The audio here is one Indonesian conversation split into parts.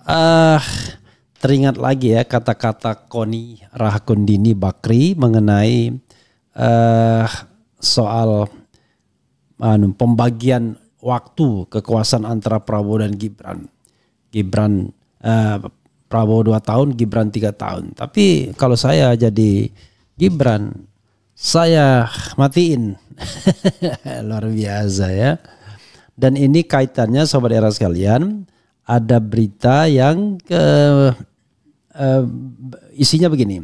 eh Teringat lagi ya kata-kata Koni Rahakundini Bakri mengenai soal pembagian waktu kekuasaan antara Prabowo dan Gibran. Prabowo 2 tahun, Gibran 3 tahun. Tapi kalau saya jadi Gibran, saya matiin. Luar biasa ya. Dan ini kaitannya sobat era sekalian, ada berita yang isinya begini.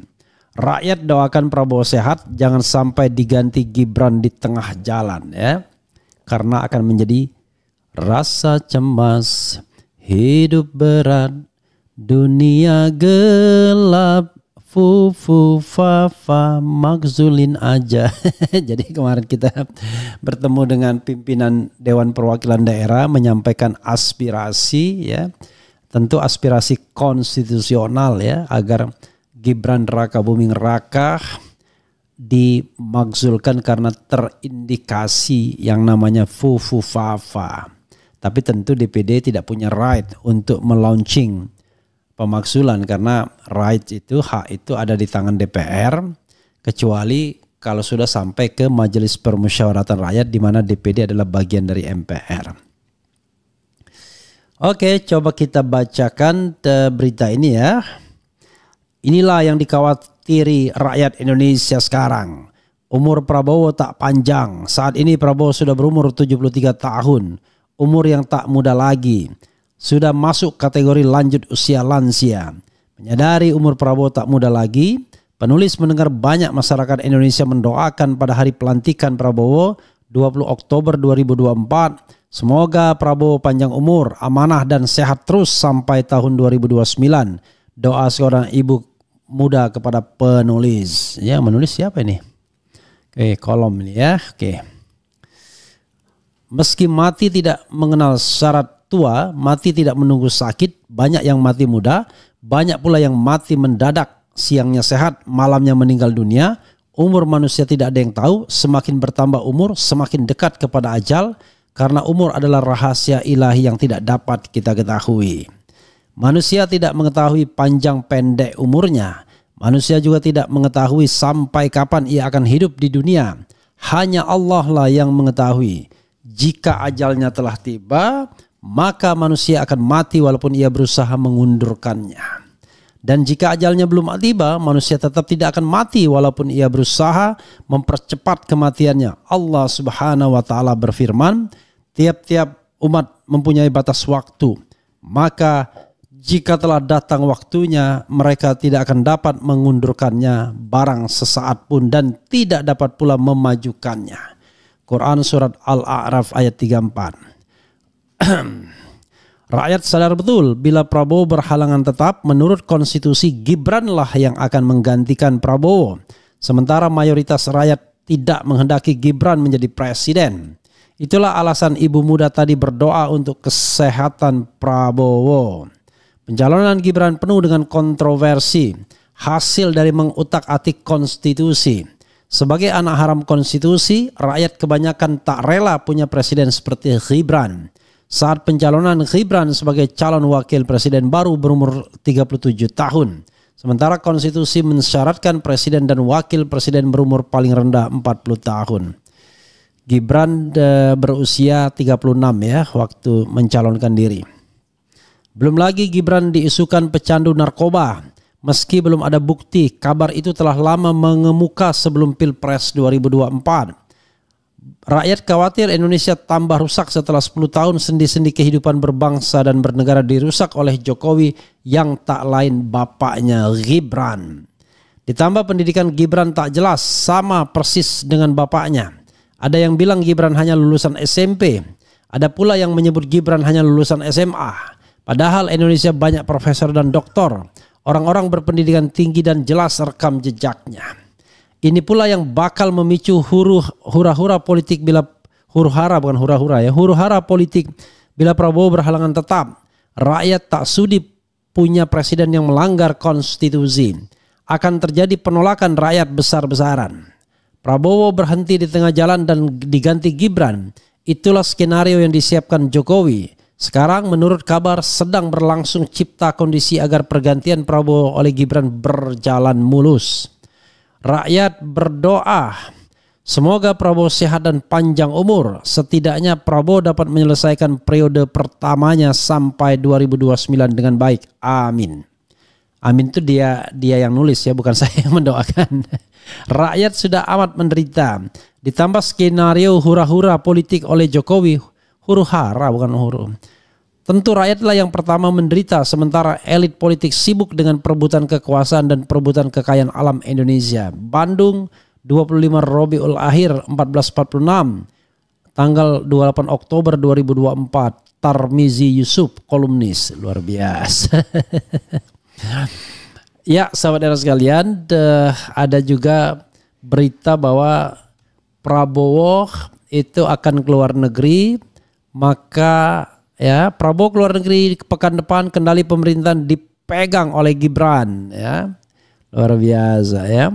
Rakyat doakan Prabowo sehat, jangan sampai diganti Gibran di tengah jalan ya. Karena akan menjadi rasa cemas, hidup berat, dunia gelap, fufu fafa makzulin aja. Jadi kemarin kita bertemu dengan pimpinan Dewan Perwakilan Daerah menyampaikan aspirasi ya. Tentu aspirasi konstitusional ya, agar Gibran Rakabuming Raka dimakzulkan karena terindikasi yang namanya fufu fafa. Tapi tentu DPD tidak punya right untuk melaunching pemakzulan karena right itu, hak itu ada di tangan DPR, kecuali kalau sudah sampai ke Majelis Permusyawaratan Rakyat di mana DPD adalah bagian dari MPR. Oke, coba kita bacakan berita ini ya. Inilah yang dikhawatiri rakyat Indonesia sekarang. Umur Prabowo tak panjang. Saat ini Prabowo sudah berumur 73 tahun. Umur yang tak muda lagi. Sudah masuk kategori lanjut usia lansia. Menyadari umur Prabowo tak muda lagi, penulis mendengar banyak masyarakat Indonesia mendoakan pada hari pelantikan Prabowo 20 Oktober 2024. Semoga Prabowo panjang umur, amanah dan sehat terus sampai tahun 2029. Doa seorang ibu muda kepada penulis. Ya, menulis siapa ini? Oke, kolom ini ya. Oke. Meski mati tidak mengenal syarat tua, mati tidak menunggu sakit, banyak yang mati muda, banyak pula yang mati mendadak, siangnya sehat, malamnya meninggal dunia. Umur manusia tidak ada yang tahu, semakin bertambah umur, semakin dekat kepada ajal, karena umur adalah rahasia ilahi yang tidak dapat kita ketahui. Manusia tidak mengetahui panjang pendek umurnya. Manusia juga tidak mengetahui sampai kapan ia akan hidup di dunia. Hanya Allah lah yang mengetahui. Jika ajalnya telah tiba, maka manusia akan mati walaupun ia berusaha mengundurkannya. Dan jika ajalnya belum tiba, manusia tetap tidak akan mati walaupun ia berusaha mempercepat kematiannya. Allah Subhanahu wa taala berfirman, tiap-tiap umat mempunyai batas waktu. Maka jika telah datang waktunya, mereka tidak akan dapat mengundurkannya barang sesaat pun dan tidak dapat pula memajukannya. Quran surat Al-A'raf ayat 34. Rakyat sadar betul bila Prabowo berhalangan tetap, menurut konstitusi Gibranlah yang akan menggantikan Prabowo. Sementara mayoritas rakyat tidak menghendaki Gibran menjadi presiden. Itulah alasan ibu muda tadi berdoa untuk kesehatan Prabowo. Pencalonan Gibran penuh dengan kontroversi, hasil dari mengutak-atik konstitusi. Sebagai anak haram konstitusi, rakyat kebanyakan tak rela punya presiden seperti Gibran. Saat pencalonan Gibran sebagai calon wakil presiden baru berumur 37 tahun. Sementara konstitusi mensyaratkan presiden dan wakil presiden berumur paling rendah 40 tahun. Gibran berusia 36 ya waktu mencalonkan diri. Belum lagi Gibran diisukan pecandu narkoba. Meski belum ada bukti, kabar itu telah lama mengemuka sebelum Pilpres 2024. Rakyat khawatir Indonesia tambah rusak setelah 10 tahun sendi-sendi kehidupan berbangsa dan bernegara dirusak oleh Jokowi yang tak lain bapaknya Gibran. Ditambah pendidikan Gibran tak jelas, sama persis dengan bapaknya. Ada yang bilang Gibran hanya lulusan SMP. Ada pula yang menyebut Gibran hanya lulusan SMA. Padahal Indonesia banyak profesor dan doktor. Orang-orang berpendidikan tinggi dan jelas rekam jejaknya. Ini pula yang bakal memicu hura-hura politik bila huru-hara politik bila Prabowo berhalangan tetap. Rakyat tak sudi punya presiden yang melanggar konstitusi. Akan terjadi penolakan rakyat besar-besaran. Prabowo berhenti di tengah jalan dan diganti Gibran. Itulah skenario yang disiapkan Jokowi. Sekarang menurut kabar sedang berlangsung cipta kondisi agar pergantian Prabowo oleh Gibran berjalan mulus. Rakyat berdoa semoga Prabowo sehat dan panjang umur. Setidaknya Prabowo dapat menyelesaikan periode pertamanya sampai 2029 dengan baik. Amin. Amin itu dia yang nulis ya, bukan saya yang mendoakan. Rakyat sudah amat menderita. Ditambah skenario hura-hura politik oleh Jokowi. Huru-hara bukan huru. Tentu rakyatlah yang pertama menderita sementara elit politik sibuk dengan perebutan kekuasaan dan perebutan kekayaan alam Indonesia. Bandung 25 Rabiul Akhir 1446. Tanggal 28 Oktober 2024. Tarmizi Yusuf, kolumnis. Luar biasa. Ya sahabat era sekalian, ada juga berita bahwa Prabowo itu akan keluar negeri. Maka ya Prabowo keluar negeri pekan depan, kendali pemerintahan dipegang oleh Gibran ya. Luar biasa ya.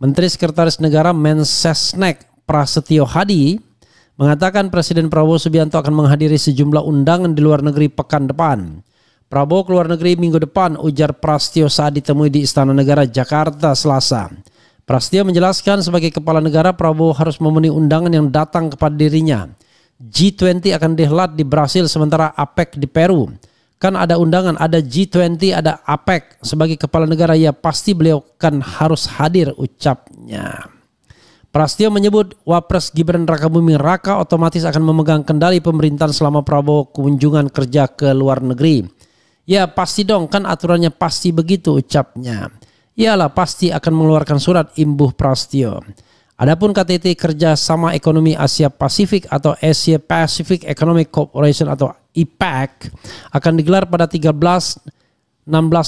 Menteri Sekretaris Negara Mensesnek Prasetyo Hadi mengatakan Presiden Prabowo Subianto akan menghadiri sejumlah undangan di luar negeri pekan depan. Prabowo keluar negeri minggu depan, ujar Prasetyo saat ditemui di Istana Negara Jakarta Selasa. Prasetyo menjelaskan sebagai kepala negara Prabowo harus memenuhi undangan yang datang kepada dirinya. G20 akan dihelat di Brasil sementara APEC di Peru. Kan ada undangan, ada G20, ada APEC. Sebagai kepala negara ya pasti beliau kan harus hadir, ucapnya. Prasetyo menyebut Wapres Gibran Rakabuming Raka otomatis akan memegang kendali pemerintahan selama Prabowo kunjungan kerja ke luar negeri. Ya pasti dong, kan aturannya pasti begitu, ucapnya. Iyalah pasti akan mengeluarkan surat, imbuh Prasetyo. Adapun KTT Kerjasama Ekonomi Asia Pasifik atau Asia Pacific Economic Cooperation atau IPEC akan digelar pada 13-16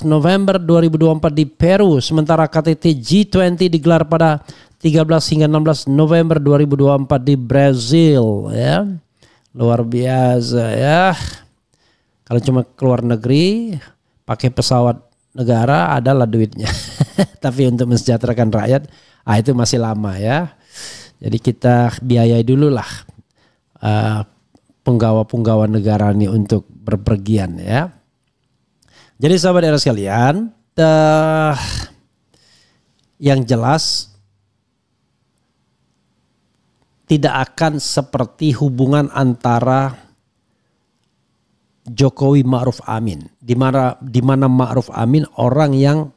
November 2024 di Peru. Sementara KTT G20 digelar pada 13 hingga 16 November 2024 di Brazil. Ya, luar biasa ya. Kalau cuma keluar negeri pakai pesawat negara adalah duitnya. Tapi untuk mensejahterakan rakyat, itu masih lama ya. Jadi kita biayai dulu lah penggawa-penggawa negara ini untuk berpergian ya. Jadi sahabat era sekalian, yang jelas tidak akan seperti hubungan antara Jokowi Ma'ruf Amin, di mana Ma'ruf Amin orang yang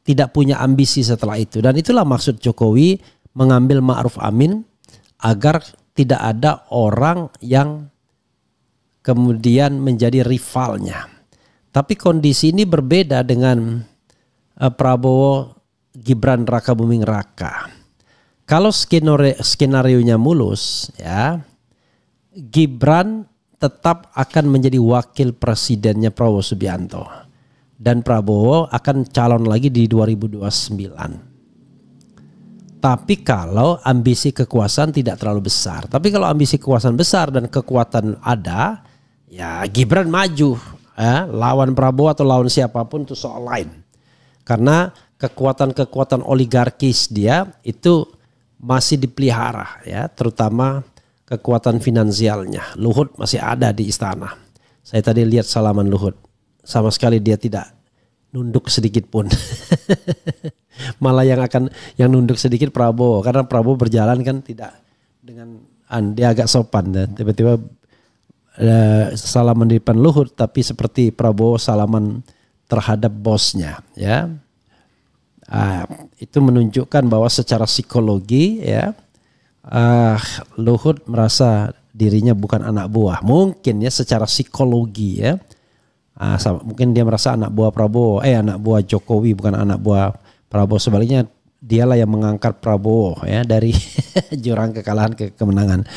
tidak punya ambisi setelah itu. Dan itulah maksud Jokowi mengambil Ma'ruf Amin agar tidak ada orang yang kemudian menjadi rivalnya. Tapi kondisi ini berbeda dengan Prabowo Gibran Rakabuming Raka. Kalau skenario-nya mulus ya, Gibran tetap akan menjadi wakil presidennya Prabowo Subianto. Dan Prabowo akan calon lagi di 2029. Tapi kalau ambisi kekuasaan tidak terlalu besar. Tapi kalau ambisi kekuasaan besar dan kekuatan ada, ya Gibran maju. Lawan Prabowo atau lawan siapapun itu soal lain. Karena kekuatan-kekuatan oligarkis dia itu masih dipelihara ya. Terutama kekuatan finansialnya. Luhut masih ada di istana. Saya tadi lihat salaman Luhut. Sama sekali dia tidak nunduk sedikit pun. Malah yang nunduk sedikit Prabowo, karena Prabowo berjalan kan tidak dengan dia agak sopan dan tiba-tiba salaman di depan Luhut, tapi seperti Prabowo salaman terhadap bosnya ya. Itu menunjukkan bahwa secara psikologi ya Luhut merasa dirinya bukan anak buah, mungkin ya secara psikologi ya. Mungkin dia merasa anak buah Prabowo, anak buah Jokowi bukan anak buah Prabowo. Sebaliknya dialah yang mengangkat Prabowo ya dari jurang kekalahan ke kemenangan.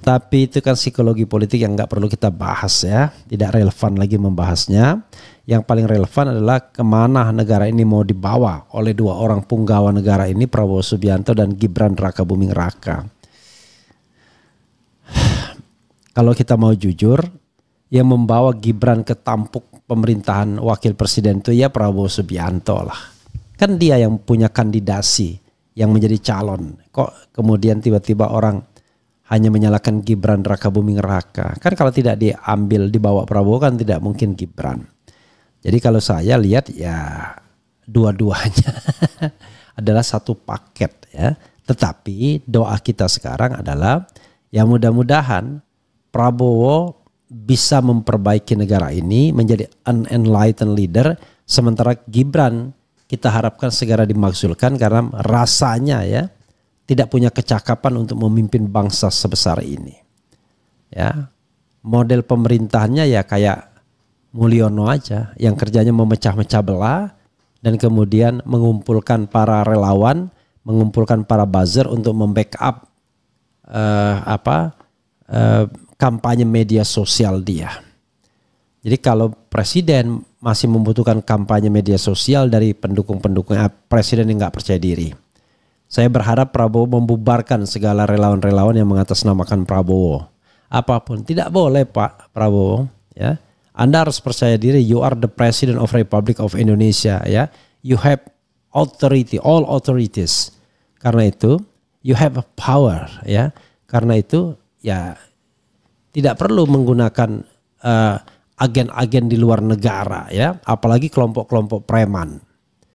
Tapi itu kan psikologi politik yang nggak perlu kita bahas ya, tidak relevan lagi membahasnya. Yang paling relevan adalah kemana negara ini mau dibawa oleh dua orang punggawa negara ini, Prabowo Subianto dan Gibran Rakabuming Raka. Kalau kita mau jujur, yang membawa Gibran ke tampuk pemerintahan wakil presiden itu ya Prabowo Subianto lah. Kan dia yang punya kandidasi yang menjadi calon. Kok kemudian tiba-tiba orang hanya menyalahkan Gibran Raka Buming Raka. Kan kalau tidak diambil dibawa Prabowo kan tidak mungkin Gibran. Jadi kalau saya lihat ya dua-duanya adalah satu paket ya. Tetapi doa kita sekarang adalah ya mudah-mudahan Prabowo bisa memperbaiki negara ini menjadi an enlightened leader, sementara Gibran kita harapkan segera dimakzulkan karena rasanya ya tidak punya kecakapan untuk memimpin bangsa sebesar ini. Ya, model pemerintahannya ya kayak Mulyono aja, yang kerjanya memecah-mecah belah dan kemudian mengumpulkan para relawan, mengumpulkan para buzzer untuk membackup kampanye media sosial dia. Jadi kalau presiden masih membutuhkan kampanye media sosial dari pendukung-pendukung presiden yang nggak percaya diri. Saya berharap Prabowo membubarkan segala relawan-relawan yang mengatasnamakan Prabowo. Apapun, tidak boleh Pak Prabowo. Ya, Anda harus percaya diri. You are the President of Republic of Indonesia. Ya, you have authority, all authorities. Karena itu, you have a power. Ya, karena itu, ya tidak perlu menggunakan agen-agen di luar negara, ya, apalagi kelompok-kelompok preman.